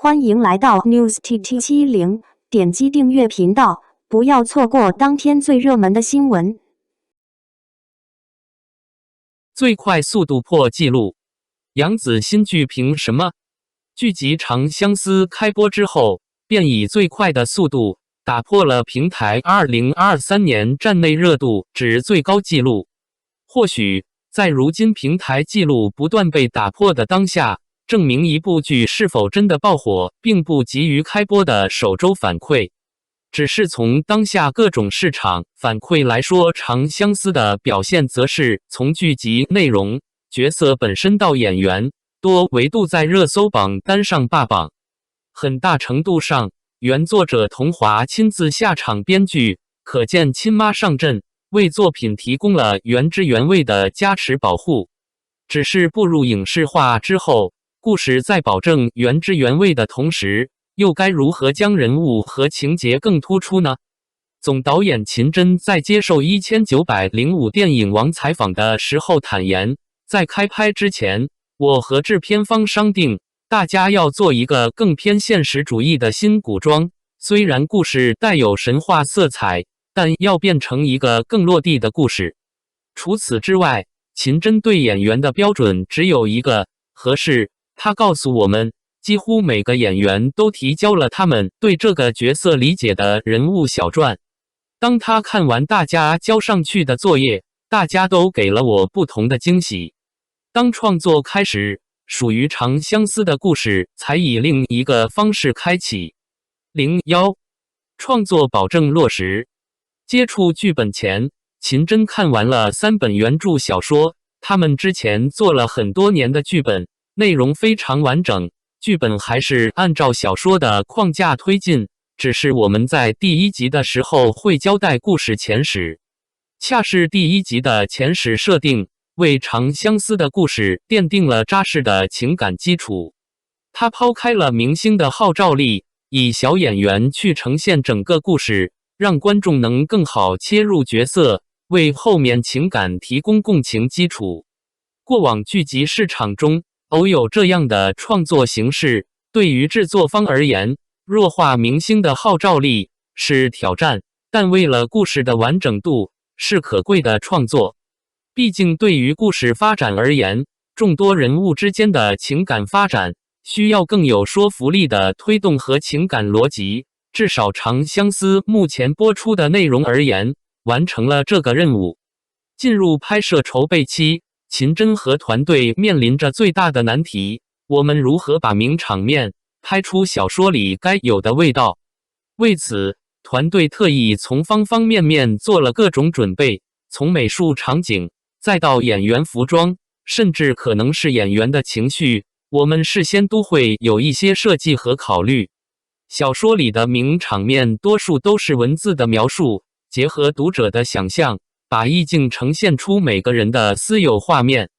欢迎来到 NewsTT70，点击订阅频道，不要错过当天最热门的新闻。最快速度破纪录，杨紫新剧凭什么？剧集《长相思》开播之后，便以最快的速度打破了平台2023年站内热度值最高纪录。或许在如今平台纪录不断被打破的当下，证明一部剧是否真的爆火，并不急于开播的首周反馈。只是从当下各种市场反馈来说，《长相思》的表现则是从剧集内容、角色本身到演员，多维度在热搜榜单上霸榜。很大程度上，原作者桐华亲自下场编剧，可见亲妈上阵，为作品提供了原汁原味的加持保护。只是步入影视化之后，故事在保证原汁原味的同时，又该如何将人物和情节更突出呢？总导演秦真在接受1905电影王采访的时候坦言，在开拍之前，我和制片方商定，大家要做一个更偏现实主义的新古装，虽然故事带有神话色彩，但要变成一个更落地的故事。除此之外，秦真对演员的标准只有一个：合适。他告诉我们，几乎每个演员都提交了他们对这个角色理解的人物小传。当他看完大家交上去的作业，大家都给了我不同的惊喜。当创作开始，属于长相思的故事才以另一个方式开启。01创作保证落实。接触剧本前，秦真看完了3本原著小说，他们之前做了很多年的剧本，内容非常完整，剧本还是按照小说的框架推进，只是我们在第1集的时候会交代故事前史。恰是第1集的前史设定，为长相思的故事奠定了扎实的情感基础。他抛开了明星的号召力，以小演员去呈现整个故事，让观众能更好切入角色，为后面情感提供共情基础。过往剧集市场中偶有这样的创作形式，对于制作方而言，弱化明星的号召力是挑战，但为了故事的完整度，是可贵的创作。毕竟对于故事发展而言，众多人物之间的情感发展需要更有说服力的推动和情感逻辑，至少长相思目前播出的内容而言，完成了这个任务。进入拍摄筹备期，秦真和团队面临着最大的难题，我们如何把名场面拍出小说里该有的味道？为此，团队特意从方方面面做了各种准备，从美术场景，再到演员服装，甚至可能是演员的情绪，我们事先都会有一些设计和考虑。小说里的名场面多数都是文字的描述，结合读者的想象，把意境呈现出每个人的私有画面。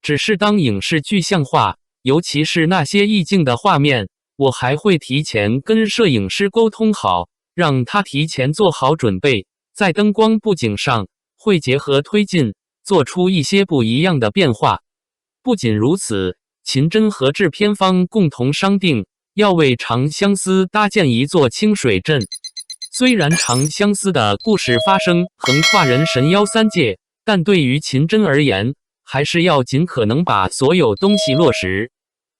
只是当影视具象化，尤其是那些意境的画面，我还会提前跟摄影师沟通好，让他提前做好准备，在灯光布景上会结合推进，做出一些不一样的变化。不仅如此，秦真和制片方共同商定，要为长相思搭建一座清水镇。虽然长相思的故事发生横跨人神妖3界，但对于秦真而言，还是要尽可能把所有东西落实。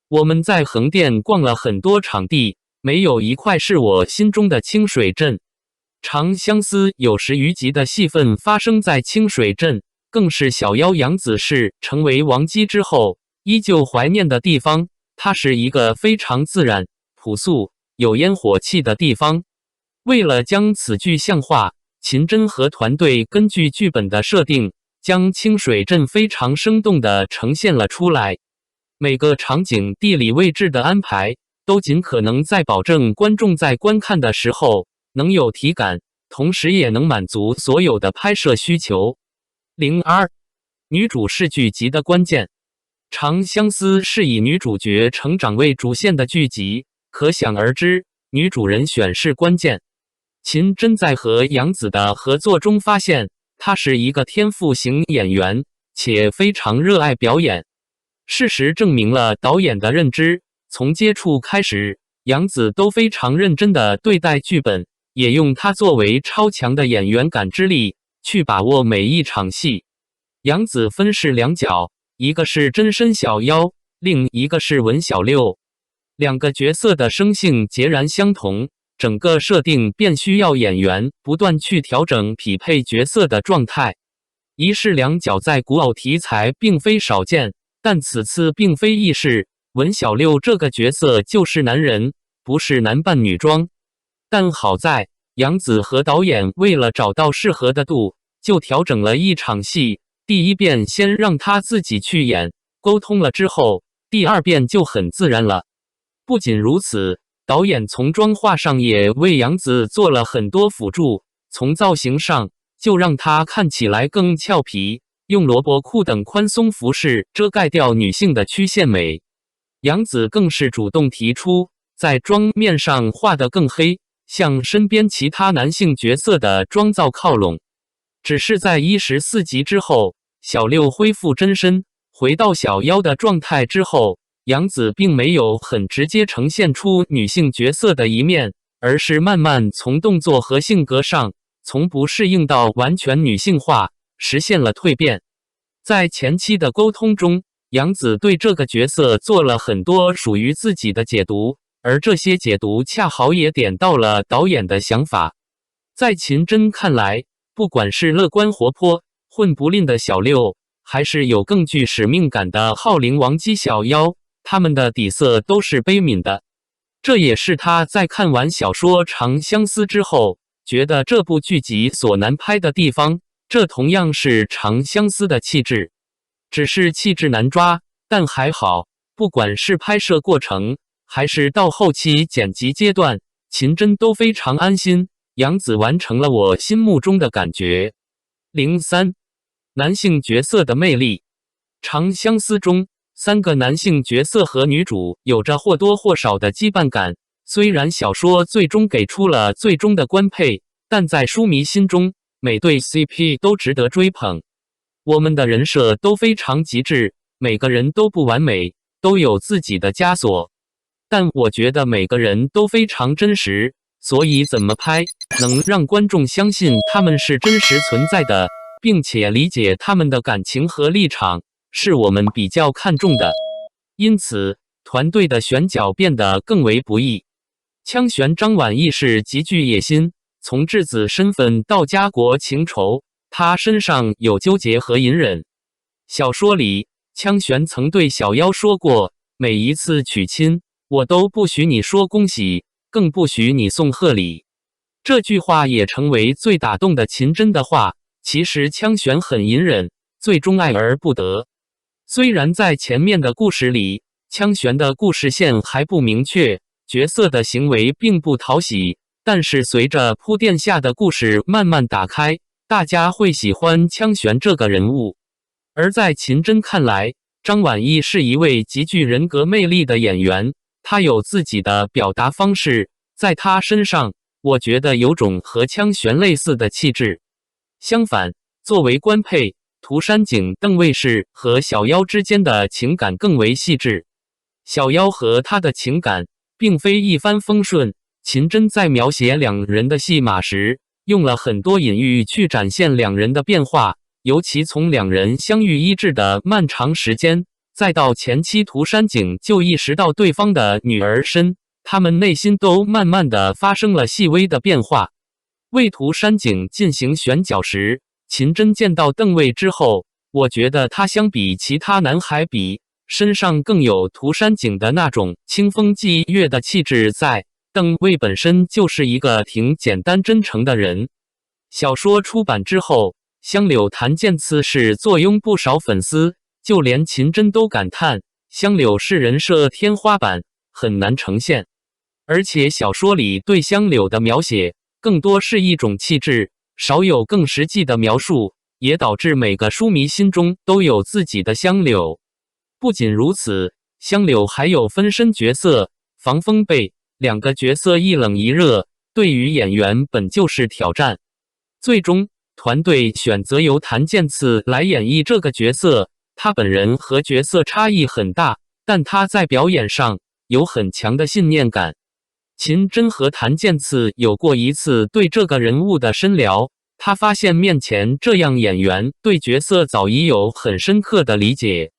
我们在横店逛了很多场地，没有一块是我心中的清水镇。长相思有10余集的戏份发生在清水镇，更是小妖杨子氏成为王姬之后依旧怀念的地方。它是一个非常自然、朴素、有烟火气的地方。为了将此具象化，秦真和团队根据剧本的设定，将清水镇非常生动地呈现了出来。每个场景地理位置的安排，都尽可能在保证观众在观看的时候能有体感，同时也能满足所有的拍摄需求。02女主是剧集的关键。长相思是以女主角成长为主线的剧集，可想而知，女主人选是关键。秦真在和杨紫的合作中发现，她是一个天赋型演员，且非常热爱表演。事实证明了导演的认知，从接触开始，杨紫都非常认真地对待剧本，也用她作为超强的演员感知力去把握每一场戏。杨紫分饰两角，一个是真身小妖，另一个是文小六，两个角色的生性截然相同，整个设定便需要演员不断去调整匹配角色的状态。一饰两角在古偶题材并非少见，但此次并非易事。文小六这个角色就是男人，不是男扮女装。但好在杨紫和导演为了找到适合的度，就调整了一场戏，第一遍先让他自己去演，沟通了之后，第二遍就很自然了。不仅如此，导演从妆化上也为杨紫做了很多辅助，从造型上就让她看起来更俏皮，用萝卜裤等宽松服饰遮盖掉女性的曲线美。杨紫更是主动提出在妆面上画得更黑，向身边其他男性角色的妆造靠拢。只是在14集之后，小六恢复真身，回到小妖的状态之后，杨紫并没有很直接呈现出女性角色的一面，而是慢慢从动作和性格上从不适应到完全女性化，实现了蜕变。在前期的沟通中，杨紫对这个角色做了很多属于自己的解读，而这些解读恰好也点到了导演的想法。在秦真看来，不管是乐观活泼、混不吝的小六，还是有更具使命感的浩灵王姬小妖，他们的底色都是悲悯的。这也是他在看完小说《长相思》之后，觉得这部剧集所难拍的地方，这同样是《长相思》的气质。只是气质难抓，但还好，不管是拍摄过程，还是到后期剪辑阶段，秦真都非常安心。杨紫完成了我心目中的感觉。03男性角色的魅力。长相思中3个男性角色和女主有着或多或少的羁绊感，虽然小说最终给出了最终的官配，但在书迷心中，每对 CP 都值得追捧。我们的人设都非常极致，每个人都不完美，都有自己的枷锁，但我觉得每个人都非常真实，所以怎么拍能让观众相信他们是真实存在的，并且理解他们的感情和立场，是我们比较看重的。因此团队的选角变得更为不易。枪玄张晚意是极具野心，从质子身份到家国情仇，他身上有纠结和隐忍。小说里，枪玄曾对小妖说过，每一次娶亲，我都不许你说恭喜，更不许你送贺礼。这句话也成为最打动的秦真的话。其实枪玄很隐忍，最终爱而不得。虽然在前面的故事里，枪玄的故事线还不明确，角色的行为并不讨喜，但是随着铺垫下的故事慢慢打开，大家会喜欢枪玄这个人物。而在秦真看来，张晚意是一位极具人格魅力的演员，他有自己的表达方式，在他身上，我觉得有种和枪玄类似的气质。相反，作为官配，涂山璟、邓卫士和小妖之间的情感更为细致。小妖和他的情感并非一帆风顺，秦真在描写两人的戏码时，用了很多隐喻去展现两人的变化，尤其从两人相遇医治的漫长时间，再到前期涂山璟就意识到对方的女儿身，他们内心都慢慢的发生了细微的变化。为涂山璟进行选角时，秦真见到邓卫之后，我觉得他相比其他男孩比，身上更有涂山璟的那种清风霁月的气质在。邓卫本身就是一个挺简单真诚的人。小说出版之后，香柳檀健次是坐拥不少粉丝，就连秦真都感叹香柳是人设天花板，很难呈现。而且小说里对香柳的描写更多是一种气质，少有更实际的描述，也导致每个书迷心中都有自己的香柳。不仅如此，香柳还有分身角色防风背，两个角色一冷一热，对于演员本就是挑战。最终团队选择由檀健次来演绎这个角色，他本人和角色差异很大，但他在表演上有很强的信念感。秦真和谭健次有过一次对这个人物的深聊，他发现面前这样演员对角色早已有很深刻的理解。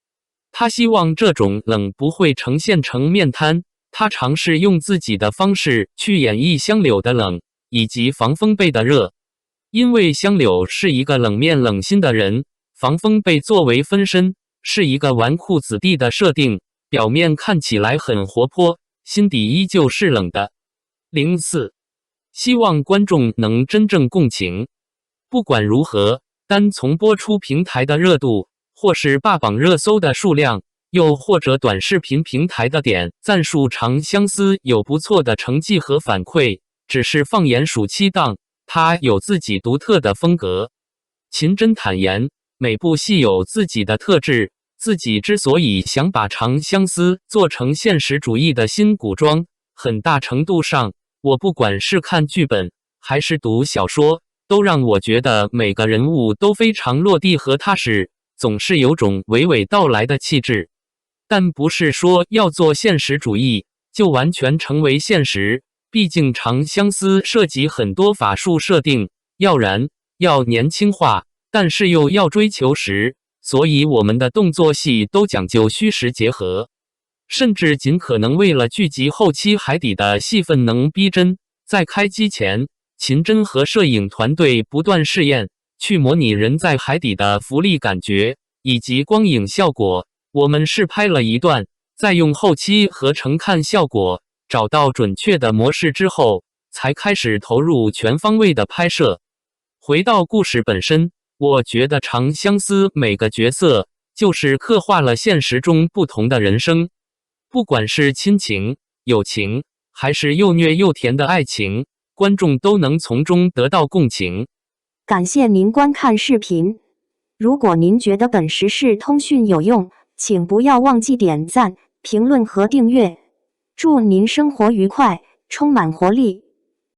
他希望这种冷不会呈现成面瘫，他尝试用自己的方式去演绎香柳的冷，以及防风背的热。因为香柳是一个冷面冷心的人，防风背作为分身，是一个纨绔子弟的设定，表面看起来很活泼，心底依旧是冷的。04，希望观众能真正共情。不管如何，单从播出平台的热度，或是霸榜热搜的数量，又或者短视频平台的点赞数，长相思有不错的成绩和反馈，只是放眼暑期档，他有自己独特的风格。秦真坦言，每部戏有自己的特质，自己之所以想把长相思做成现实主义的新古装，很大程度上，我不管是看剧本还是读小说，都让我觉得每个人物都非常落地和踏实，总是有种娓娓道来的气质。但不是说要做现实主义就完全成为现实，毕竟长相思涉及很多法术设定，要年轻化，但是又要追求实，所以我们的动作戏都讲究虚实结合，甚至尽可能为了剧集后期海底的戏份能逼真，在开机前，秦真和摄影团队不断试验，去模拟人在海底的浮力感觉以及光影效果。我们试拍了一段，再用后期合成看效果，找到准确的模式之后，才开始投入全方位的拍摄。回到故事本身，我觉得长相思每个角色就是刻画了现实中不同的人生，不管是亲情、友情，还是又虐又甜的爱情，观众都能从中得到共情。感谢您观看视频。如果您觉得本时事通讯有用，请不要忘记点赞、评论和订阅。祝您生活愉快，充满活力！